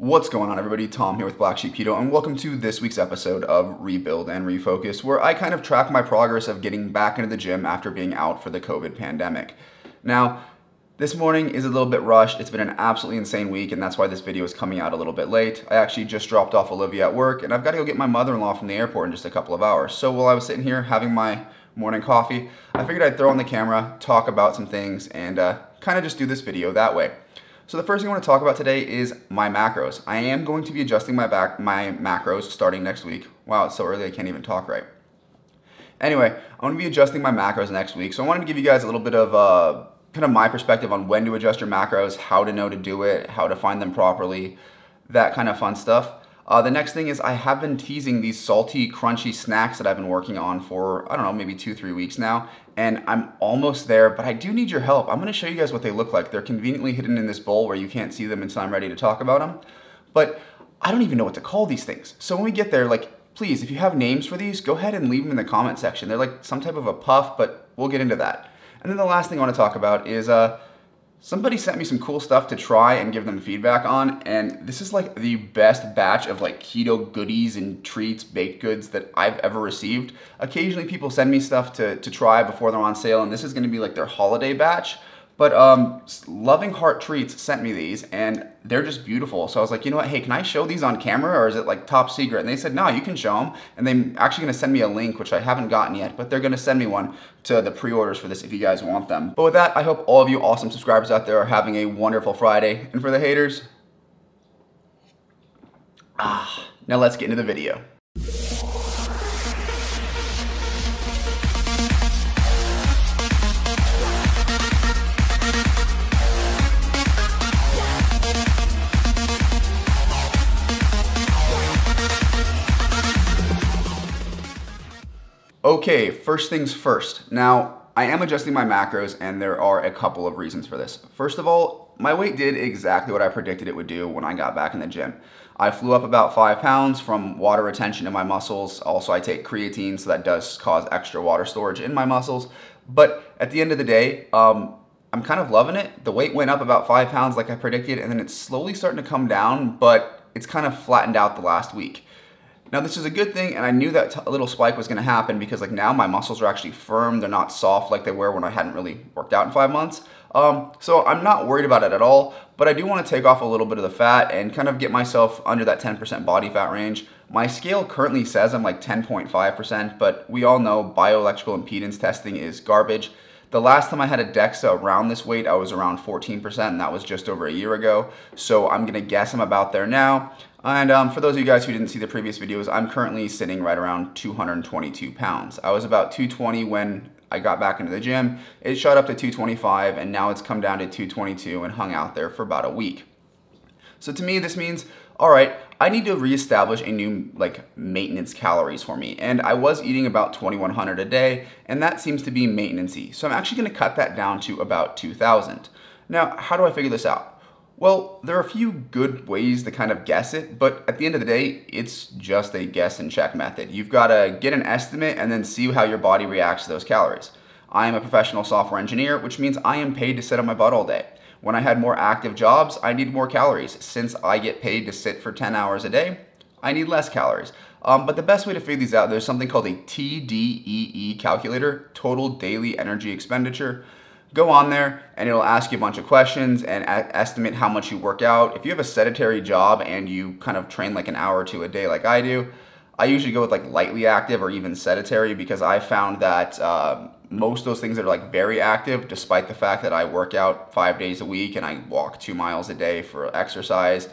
What's going on, everybody? Tom here with Black Sheep Keto, and welcome to this week's episode of Rebuild and Refocus, where I kind of track my progress of getting back into the gym after being out for the COVID pandemic. Now, this morning is a little bit rushed. It's been an absolutely insane week, and that's why this video is coming out a little bit late. I actually just dropped off Olivia at work, and I've got to go get my mother-in-law from the airport in just a couple of hours. So while I was sitting here having my morning coffee, I figured I'd throw on the camera, talk about some things, and kind of just do this video that way. So the first thing I want to talk about today is my macros. I am going to be adjusting my macros starting next week. Wow, it's so early I can't even talk right. Anyway, I'm going to be adjusting my macros next week. So I wanted to give you guys a little bit of kind of my perspective on when to adjust your macros, how to know to do it, how to find them properly, that kind of fun stuff. The next thing is I have been teasing these salty, crunchy snacks that I've been working on for, I don't know, maybe 2-3 weeks now. And I'm almost there, but I do need your help. I'm gonna show you guys what they look like. They're conveniently hidden in this bowl where you can't see them until I'm ready to talk about them. But I don't even know what to call these things. So when we get there, please, if you have names for these, go ahead and leave them in the comment section. They're like some type of a puff, but we'll get into that. And then the last thing I wanna talk about is somebody sent me some cool stuff to try and give them feedback on, and this is like the best batch of like keto goodies and treats, baked goods that I've ever received. Occasionally people send me stuff to try before they're on sale, and this is gonna be like their holiday batch. But Loving Heart Treats sent me these, and they're just beautiful. So I was like, you know what, hey, can I show these on camera, or is it like top secret? And they said, no, you can show them. And they're actually gonna send me a link, which I haven't gotten yet, but they're gonna send me one to the pre-orders for this if you guys want them. But with that, I hope all of you awesome subscribers out there are having a wonderful Friday. And for the haters, now let's get into the video. Okay, first things first. Now, I am adjusting my macros, and there are a couple of reasons for this. First of all, my weight did exactly what I predicted it would do when I got back in the gym. I flew up about 5 pounds from water retention in my muscles. Also, I take creatine, so that does cause extra water storage in my muscles. But at the end of the day, I'm kind of loving it. The weight went up about 5 pounds like I predicted, and then it's slowly starting to come down, but it's kind of flattened out the last week. Now this is a good thing, and I knew that a little spike was gonna happen because like now my muscles are actually firm. They're not soft like they were when I hadn't really worked out in 5 months. So I'm not worried about it at all, but I do wanna take off a little bit of the fat and kind of get myself under that 10% body fat range. My scale currently says I'm like 10.5%, but we all know bioelectrical impedance testing is garbage. The last time I had a DEXA around this weight, I was around 14%, and that was just over a year ago. So I'm gonna guess I'm about there now. And for those of you guys who didn't see the previous videos, I'm currently sitting right around 222 pounds. I was about 220 when I got back into the gym. It shot up to 225, and now it's come down to 222 and hung out there for about a week. So to me, this means, all right, I need to reestablish a new maintenance calories for me. And I was eating about 2,100 a day, and that seems to be maintenance-y. So I'm actually gonna cut that down to about 2,000. Now, how do I figure this out? Well, there are a few good ways to kind of guess it, but at the end of the day, it's just a guess and check method. You've gotta get an estimate and then see how your body reacts to those calories. I am a professional software engineer, which means I am paid to sit on my butt all day. When I had more active jobs, I need more calories. Since I get paid to sit for 10 hours a day, I need less calories. But the best way to figure these out, there's something called a TDEE calculator, Total Daily Energy Expenditure. Go on there and it'll ask you a bunch of questions and estimate how much you work out. If you have a sedentary job and you kind of train like an hour or two a day like I do, I usually go with like lightly active or even sedentary because I found that most of those things that are like very active, despite the fact that I work out 5 days a week and I walk 2 miles a day for exercise,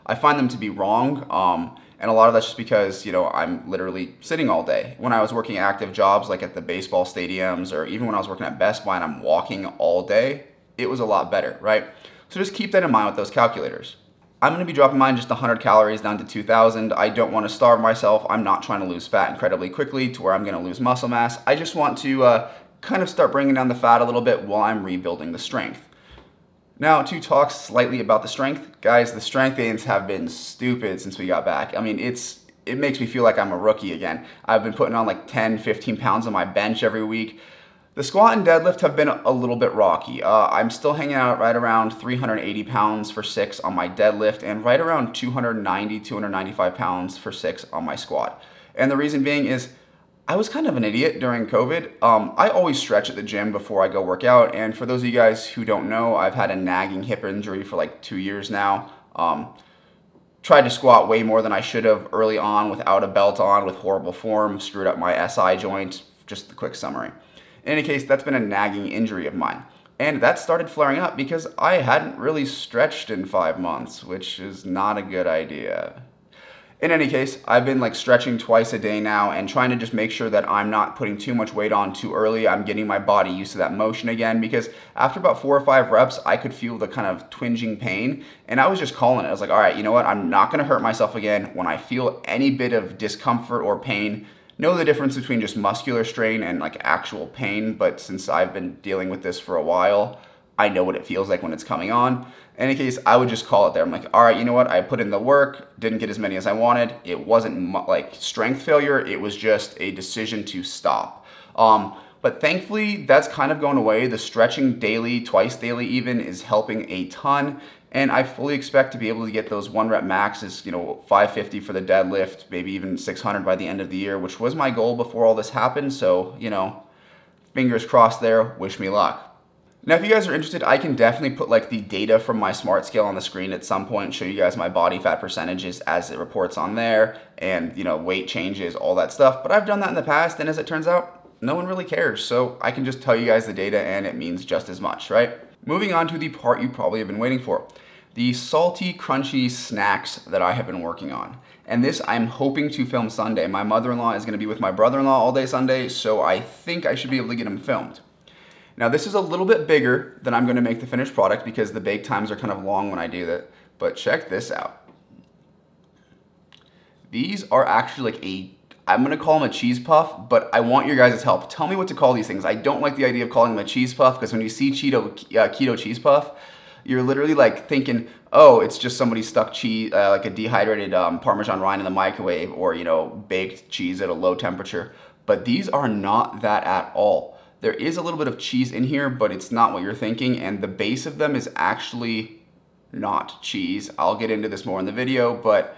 I find them to be wrong. And a lot of that's just because, you know, I'm literally sitting all day. When I was working active jobs like at the baseball stadiums, or even when I was working at Best Buy and I'm walking all day, it was a lot better, right? So just keep that in mind with those calculators. I'm gonna be dropping mine just 100 calories down to 2,000. I don't wanna starve myself. I'm not trying to lose fat incredibly quickly to where I'm gonna lose muscle mass. I just want to kind of start bringing down the fat a little bit while I'm rebuilding the strength. Now, to talk slightly about the strength, guys, the strength gains have been stupid since we got back. I mean, it makes me feel like I'm a rookie again. I've been putting on like 10, 15 pounds on my bench every week. The squat and deadlift have been a little bit rocky. I'm still hanging out right around 380 pounds for 6 on my deadlift and right around 290, 295 pounds for 6 on my squat. And the reason being is I was kind of an idiot during COVID. I always stretch at the gym before I go work out. And for those of you guys who don't know, I've had a nagging hip injury for like 2 years now. Tried to squat way more than I should have early on without a belt on, with horrible form, screwed up my SI joint, just the quick summary. In any case, that's been a nagging injury of mine. And that started flaring up because I hadn't really stretched in 5 months, which is not a good idea. In any case, I've been like stretching twice a day now and trying to just make sure that I'm not putting too much weight on too early. I'm getting my body used to that motion again, because after about 4 or 5 reps, I could feel the kind of twinging pain, and I was just calling it. I was like, all right, you know what? I'm not gonna hurt myself again. When I feel any bit of discomfort or pain, know the difference between just muscular strain and like actual pain, but since I've been dealing with this for a while, I know what it feels like when it's coming on. In any case, I would just call it there. I'm like, all right, you know what? I put in the work, didn't get as many as I wanted. It wasn't like strength failure. It was just a decision to stop. But thankfully, that's kind of going away. The stretching daily, twice daily even, is helping a ton. And I fully expect to be able to get those 1 rep maxes, 550 for the deadlift, maybe even 600 by the end of the year, which was my goal before all this happened. So, fingers crossed there, wish me luck. Now, if you guys are interested, I can definitely put like the data from my smart scale on the screen at some point, show you guys my body fat percentages as it reports on there, and weight changes, all that stuff. But I've done that in the past, and as it turns out, no one really cares. So I can just tell you guys the data and it means just as much, right? Moving on to the part you probably have been waiting for, the salty, crunchy snacks that I have been working on. And this I'm hoping to film Sunday. My mother-in-law is gonna be with my brother-in-law all day Sunday, so I think I should be able to get them filmed. Now this is a little bit bigger than I'm gonna make the finished product because the bake times are kind of long when I do that, but check this out. These are actually like I'm gonna call them a cheese puff, but I want your guys' help. Tell me what to call these things. I don't like the idea of calling them a cheese puff, because when you see keto cheese puff, you're literally like thinking, oh, it's just somebody stuck cheese, like a dehydrated Parmesan rind in the microwave, or baked cheese at a low temperature. But these are not that at all. There is a little bit of cheese in here, but it's not what you're thinking, and the base of them is actually not cheese. I'll get into this more in the video, but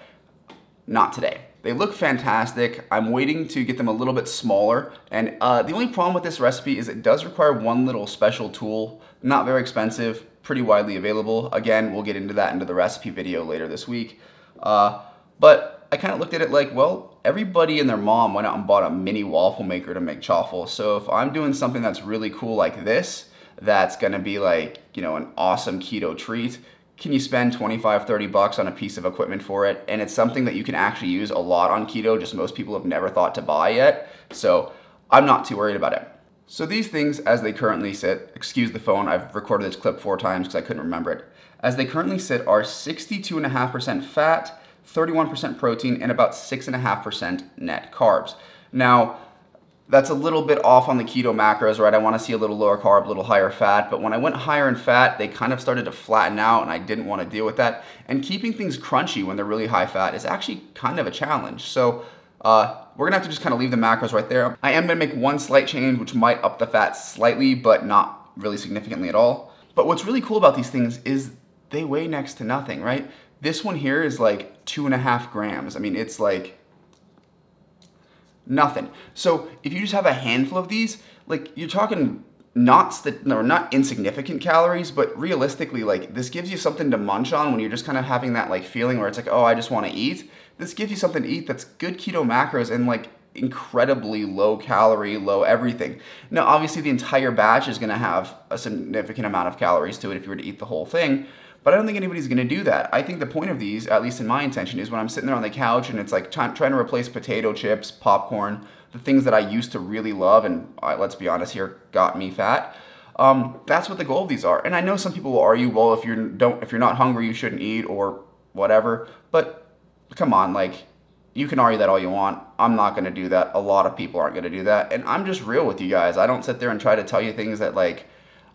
not today. They look fantastic. I'm waiting to get them a little bit smaller, and the only problem with this recipe is it does require one little special tool, not very expensive, pretty widely available. Again, we'll get into that into the recipe video later this week. But I kind of looked at it like, well, everybody and their mom went out and bought a mini waffle maker to make chaffle. So if I'm doing something that's really cool like this, that's gonna be like, an awesome keto treat, can you spend 25, 30 bucks on a piece of equipment for it? And it's something that you can actually use a lot on keto, just most people have never thought to buy yet. So I'm not too worried about it. So these things, as they currently sit, excuse the phone, I've recorded this clip 4 times because I couldn't remember it. As they currently sit are 62.5% fat, 31% protein, and about 6.5% net carbs. Now, that's a little bit off on the keto macros, right? I want to see a little lower carb, a little higher fat, but when I went higher in fat, they kind of started to flatten out, and I didn't want to deal with that. And keeping things crunchy when they're really high fat is actually kind of a challenge. So we're gonna have to just kind of leave the macros right there. I am gonna make one slight change, which might up the fat slightly, but not really significantly at all. But what's really cool about these things is they weigh next to nothing, right? This one here is like 2.5 grams. I mean, it's like nothing. So if you just have a handful of these, like you're talking not insignificant calories, but realistically, like this gives you something to munch on when you're just kind of having that like feeling where it's like, oh, I just want to eat. This gives you something to eat that's good keto macros and like incredibly low calorie, low everything. Now, obviously the entire batch is gonna have a significant amount of calories to it if you were to eat the whole thing, but I don't think anybody's gonna do that. I think the point of these, at least in my intention, is when I'm sitting there on the couch and it's like trying to replace potato chips, popcorn, the things that I used to really love and let's be honest here, got me fat. That's what the goal of these are. And I know some people will argue, well, if you're not hungry, you shouldn't eat or whatever. But come on, like you can argue that all you want. I'm not gonna do that. A lot of people aren't gonna do that. And I'm just real with you guys. I don't sit there and try to tell you things that like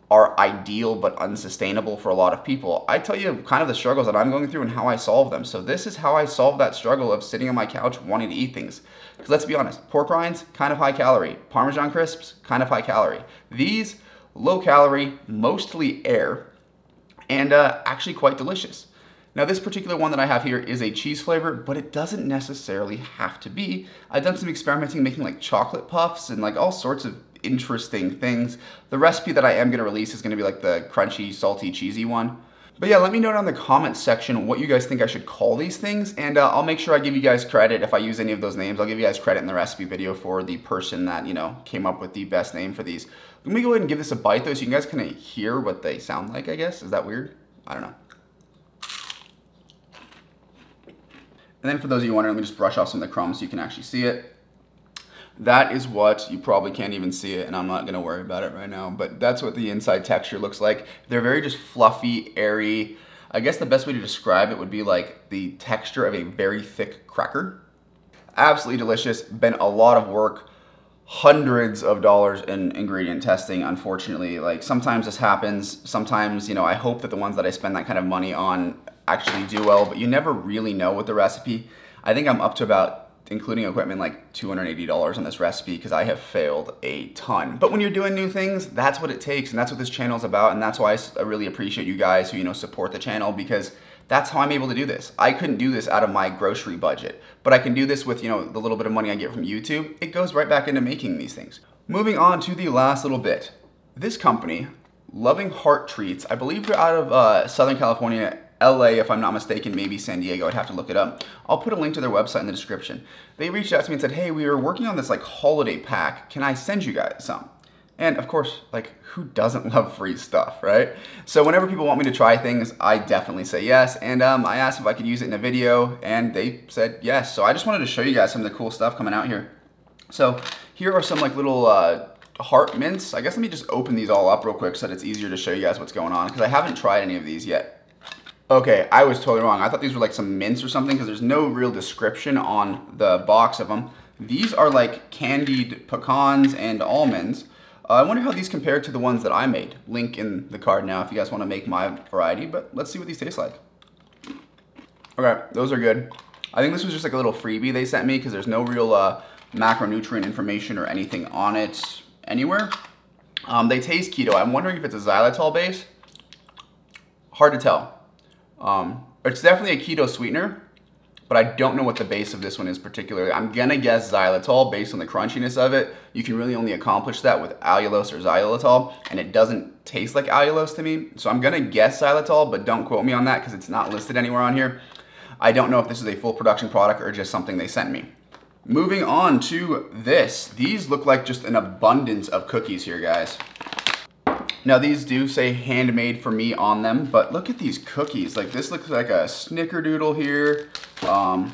are ideal but unsustainable for a lot of people. I tell you kind of the struggles that I'm going through and how I solve them. So this is how I solve that struggle of sitting on my couch wanting to eat things. Because let's be honest, pork rinds, kind of high calorie. Parmesan crisps, kind of high calorie. These, low calorie, mostly air, and actually quite delicious. Now this particular one that I have here is a cheese flavor, but it doesn't necessarily have to be. I've done some experimenting making like chocolate puffs and like all sorts of interesting things. The recipe that I am gonna release is gonna be like the crunchy, salty, cheesy one. But yeah, let me know down in the comments section what you guys think I should call these things, and I'll make sure I give you guys credit if I use any of those names. I'll give you guys credit in the recipe video for the person that, you know, came up with the best name for these. Let me go ahead and give this a bite though so you guys kind of hear what they sound like, I guess. Is that weird? I don't know. And then for those of you wondering, let me just brush off some of the crumbs so you can actually see it. That is what, you probably can't even see it, and I'm not gonna worry about it right now, but that's what the inside texture looks like. They're very just fluffy, airy. I guess the best way to describe it would be like the texture of a very thick cracker. Absolutely delicious, been a lot of work, hundreds of dollars in ingredient testing, unfortunately. Like sometimes this happens, sometimes, you know, I hope that the ones that I spend that kind of money on actually do well, but you never really know with the recipe. I think I'm up to about, including equipment, like $280 on this recipe because I have failed a ton. But when you're doing new things, that's what it takes, and that's what this channel is about, and that's why I really appreciate you guys who, you know, support the channel, because that's how I'm able to do this. I couldn't do this out of my grocery budget, but I can do this with, you know, the little bit of money I get from YouTube. It goes right back into making these things. Moving on to the last little bit. This company, Loving Heart Treats, I believe they're out of Southern California, LA, if I'm not mistaken, maybe San Diego, I'd have to look it up. I'll put a link to their website in the description. They reached out to me and said, hey, we were working on this like holiday pack. Can I send you guys some? And of course, like who doesn't love free stuff, right? So whenever people want me to try things, I definitely say yes. And I asked if I could use it in a video and they said yes. So I just wanted to show you guys some of the cool stuff coming out here. So here are some like little heart mints. I guess let me just open these all up real quick so that it's easier to show you guys what's going on, because I haven't tried any of these yet. Okay, I was totally wrong. I thought these were like some mints or something because there's no real description on the box of them. These are like candied pecans and almonds. I wonder how these compare to the ones that I made. Link in the card now if you guys want to make my variety, but let's see what these taste like. Okay, those are good. I think this was just like a little freebie they sent me because there's no real macronutrient information or anything on it anywhere. They taste keto. I'm wondering if it's a xylitol base. Hard to tell. It's definitely a keto sweetener, but I don't know what the base of this one is particularly. I'm gonna guess xylitol based on the crunchiness of it. You can really only accomplish that with allulose or xylitol, and it doesn't taste like allulose to me. So I'm gonna guess xylitol, but don't quote me on that because it's not listed anywhere on here. I don't know if this is a full production product or just something they sent me. Moving on to this. These look like just an abundance of cookies here, guys. Now these do say handmade for me on them, but look at these cookies. Like this looks like a snickerdoodle here. I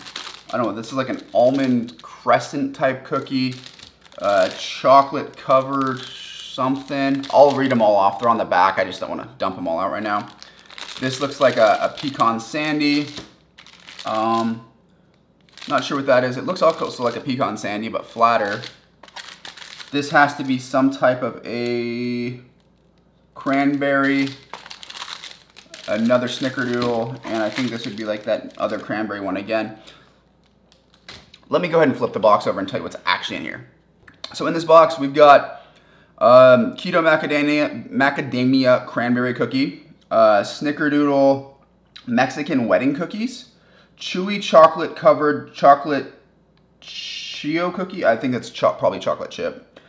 don't know, this is like an almond crescent type cookie. Chocolate covered something. I'll read them all off, they're on the back. I just don't wanna dump them all out right now. This looks like a pecan sandy. Not sure what that is. It looks also like a pecan sandy, but flatter. This has to be some type of a cranberry, another snickerdoodle, and I think this would be like that other cranberry one again. Let me go ahead and flip the box over and tell you what's actually in here. So in this box, we've got keto macadamia cranberry cookie, snickerdoodle Mexican wedding cookies, chewy chocolate covered chocolate Chio cookie. I think that's probably chocolate chip.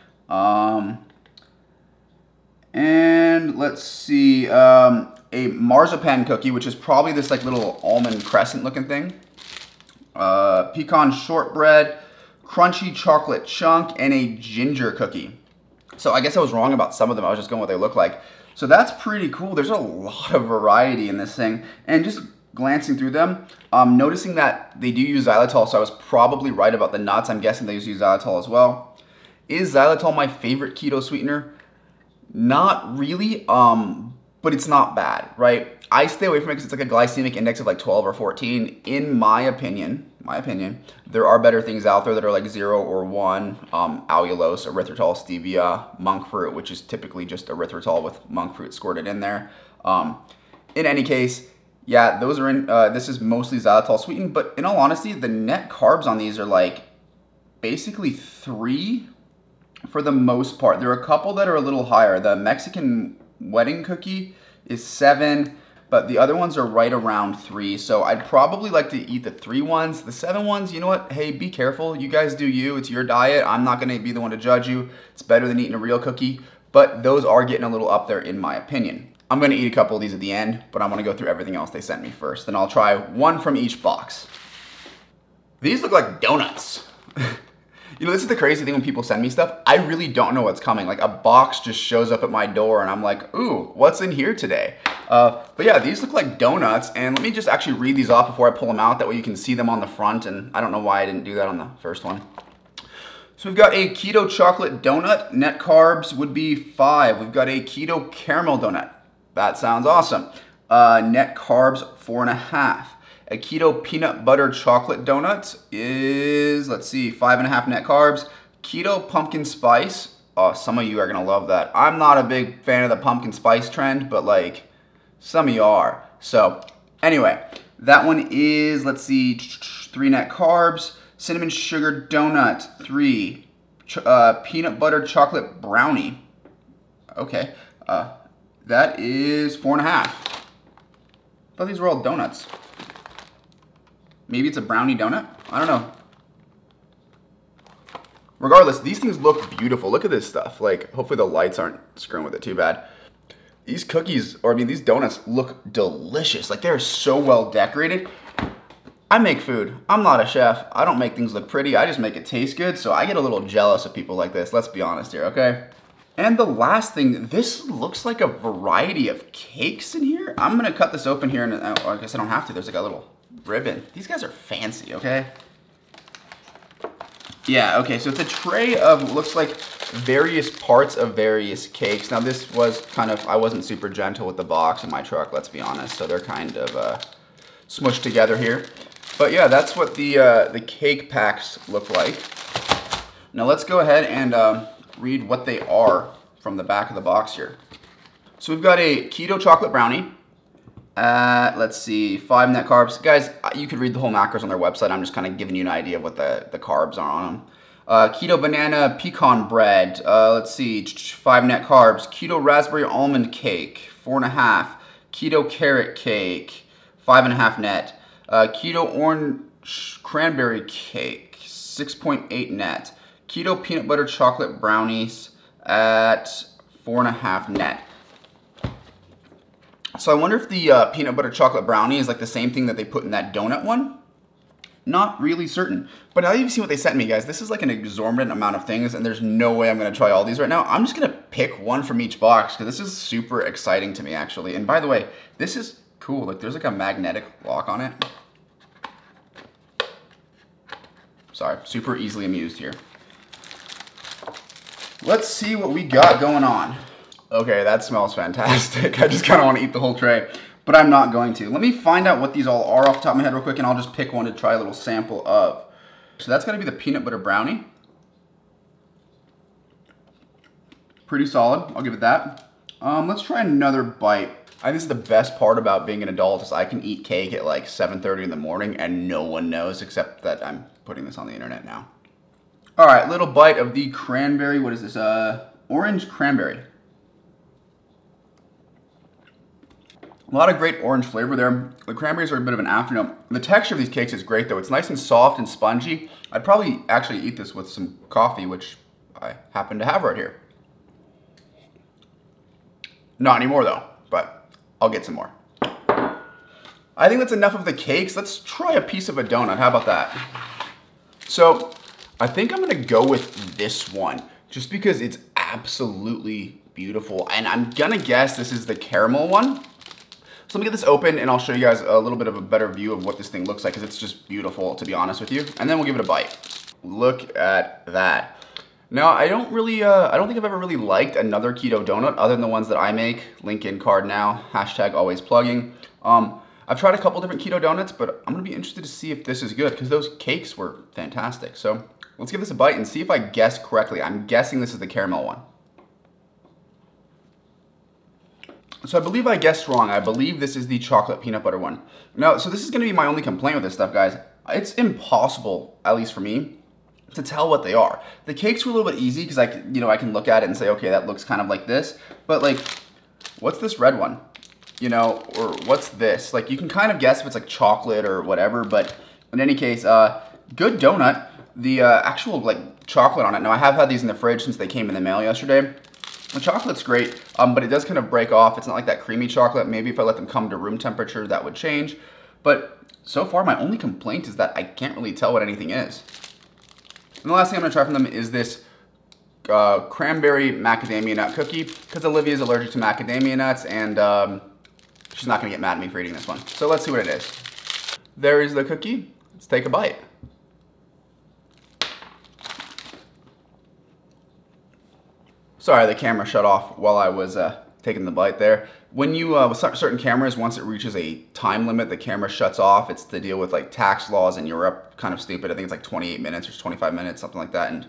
And let's see, a marzipan cookie, which is probably this like little almond crescent looking thing. Pecan shortbread, crunchy chocolate chunk, and a ginger cookie. So I guess I was wrong about some of them. I was just going what they look like. So that's pretty cool. There's a lot of variety in this thing. And just glancing through them, noticing that they do use xylitol, so I was probably right about the nuts. I'm guessing they use xylitol as well. Is xylitol my favorite keto sweetener? Not really, but it's not bad, right? I stay away from it because it's like a glycemic index of like 12 or 14. In my opinion, my opinion. There are better things out there that are like 0 or 1, allulose, erythritol, stevia, monk fruit, which is typically just erythritol with monk fruit squirted in there. In any case, yeah, those are in, this is mostly xylitol sweetened, but in all honesty, the net carbs on these are like basically 3 for the most part. There are a couple that are a little higher. The Mexican wedding cookie is 7, but the other ones are right around 3. So I'd probably like to eat the 3 ones. The 7 ones, you know what? Hey, be careful. You guys do you. It's your diet. I'm not gonna be the one to judge you. It's better than eating a real cookie, but those are getting a little up there in my opinion. I'm gonna eat a couple of these at the end, but I'm gonna go through everything else they sent me first. Then I'll try one from each box. These look like donuts. You know, this is the crazy thing when people send me stuff. I really don't know what's coming. Like a box just shows up at my door and I'm like, ooh, what's in here today? But yeah, these look like donuts. And let me just actually read these off before I pull them out. That way you can see them on the front. And I don't know why I didn't do that on the first one. So we've got a keto chocolate donut. Net carbs would be 5. We've got a keto caramel donut. That sounds awesome. Net carbs 4.5. A keto peanut butter chocolate donut is, let's see, 5.5 net carbs. Keto pumpkin spice. Oh, some of you are gonna love that. I'm not a big fan of the pumpkin spice trend, but like, some of you are. So anyway, that one is, let's see, 3 net carbs. Cinnamon sugar donut, 3. Peanut butter chocolate brownie. Okay, that is 4.5. I thought these were all donuts. Maybe it's a brownie donut? I don't know. Regardless, these things look beautiful. Look at this stuff. Like, hopefully the lights aren't screwing with it too bad. These cookies, or I mean, these donuts look delicious. Like, they're so well decorated. I make food. I'm not a chef. I don't make things look pretty. I just make it taste good. So I get a little jealous of people like this. Let's be honest here, okay? And the last thing, this looks like a variety of cakes in here. I'm gonna cut this open here, and I guess I don't have to. There's like a little ribbon. These guys are fancy, okay? Yeah, okay, so it's a tray of, looks like various parts of various cakes. Now this was kind of, I wasn't super gentle with the box in my truck, let's be honest. So they're kind of smushed together here. But yeah, that's what the cake packs look like. Now let's go ahead and read what they are from the back of the box here. So we've got a keto chocolate brownie. Let's see, 5 net carbs. Guys, you could read the whole macros on their website. I'm just kind of giving you an idea of what the carbs are on them. Keto banana pecan bread. Let's see, 5 net carbs. Keto raspberry almond cake, 4.5. Keto carrot cake, 5.5 net. Keto orange cranberry cake, 6.8 net. Keto peanut butter chocolate brownies at 4.5 net. So I wonder if the peanut butter chocolate brownie is like the same thing that they put in that donut one. Not really certain. But now that you've seen what they sent me, guys, this is like an exorbitant amount of things, and there's no way I'm going to try all these right now. I'm just going to pick one from each box, because this is super exciting to me, actually. And by the way, this is cool. Like, there's like a magnetic lock on it. Sorry, super easily amused here. Let's see what we got going on. Okay, that smells fantastic. I just kind of want to eat the whole tray, but I'm not going to. Let me find out what these all are off the top of my head real quick, and I'll just pick one to try a little sample of. So that's going to be the peanut butter brownie. Pretty solid, I'll give it that. Let's try another bite. I think this is the best part about being an adult is I can eat cake at like 7:30 in the morning and no one knows, except that I'm putting this on the internet now. All right, little bite of the cranberry. What is this? Orange cranberry. A lot of great orange flavor there. The cranberries are a bit of an afternoon. The texture of these cakes is great though. It's nice and soft and spongy. I'd probably actually eat this with some coffee, which I happen to have right here. Not anymore though, but I'll get some more. I think that's enough of the cakes. Let's try a piece of a donut. How about that? So I think I'm gonna go with this one just because it's absolutely beautiful. And I'm gonna guess this is the caramel one. So let me get this open and I'll show you guys a little bit of a better view of what this thing looks like, because it's just beautiful, to be honest with you. And then we'll give it a bite. Look at that. Now, I don't think I've ever really liked another keto donut other than the ones that I make. Link in card now, hashtag always plugging. I've tried a couple different keto donuts, but I'm gonna be interested to see if this is good because those cakes were fantastic. So let's give this a bite and see if I guess correctly. I'm guessing this is the caramel one. So I believe I guessed wrong. I believe this is the chocolate peanut butter one. Now, so this is gonna be my only complaint with this stuff, guys. It's impossible, at least for me, to tell what they are. The cakes were a little bit easy because I can look at it and say, okay, that looks kind of like this. But like, what's this red one? You know, or what's this? Like, you can kind of guess if it's like chocolate or whatever, but in any case, good donut. The actual like chocolate on it. Now, I have had these in the fridge since they came in the mail yesterday. The chocolate's great, but it does kind of break off. It's not like that creamy chocolate. Maybe if I let them come to room temperature, that would change. But so far, my only complaint is that I can't really tell what anything is. And the last thing I'm gonna try from them is this cranberry macadamia nut cookie, because Olivia's allergic to macadamia nuts, and she's not gonna get mad at me for eating this one. So let's see what it is. There is the cookie. Let's take a bite. Sorry, the camera shut off while I was taking the bite there. When you, with certain cameras, once it reaches a time limit, the camera shuts off. It's to deal with like tax laws in Europe, kind of stupid. I think it's like 28 minutes or 25 minutes, something like that. And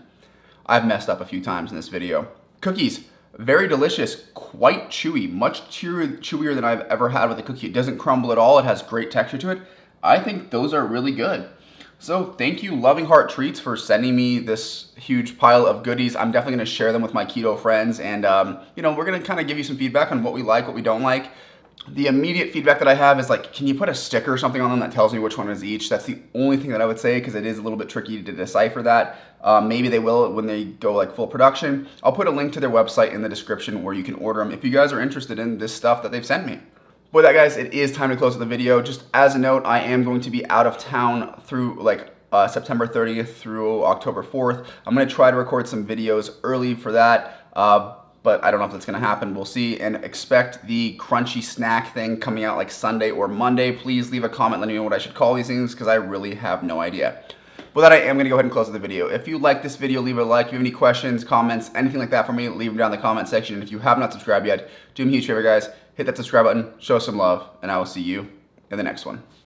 I've messed up a few times in this video. Cookies, very delicious, quite chewy, much chewier than I've ever had with a cookie. It doesn't crumble at all. It has great texture to it. I think those are really good. So thank you, Loving Heart Treats, for sending me this huge pile of goodies. I'm definitely gonna share them with my keto friends, and you know, we're gonna kind of give you some feedback on what we like, what we don't like. The immediate feedback that I have is like, can you put a sticker or something on them that tells me which one is each? That's the only thing that I would say, because it is a little bit tricky to decipher that. Maybe they will when they go like full production. I'll put a link to their website in the description where you can order them if you guys are interested in this stuff that they've sent me. With that, guys, it is time to close the video. Just as a note, I am going to be out of town through like September 30th through October 4th. I'm going to try to record some videos early for that, but I don't know if that's going to happen. We'll see, and expect the crunchy snack thing coming out like Sunday or Monday. Please leave a comment letting me know what I should call these things, because I really have no idea. With that, I am going to go ahead and close the video. If you like this video, leave a like. If you have any questions, comments, anything like that for me, leave them down in the comment section. And if you have not subscribed yet, do me a huge favor, guys. Hit that subscribe button, show some love, and I will see you in the next one.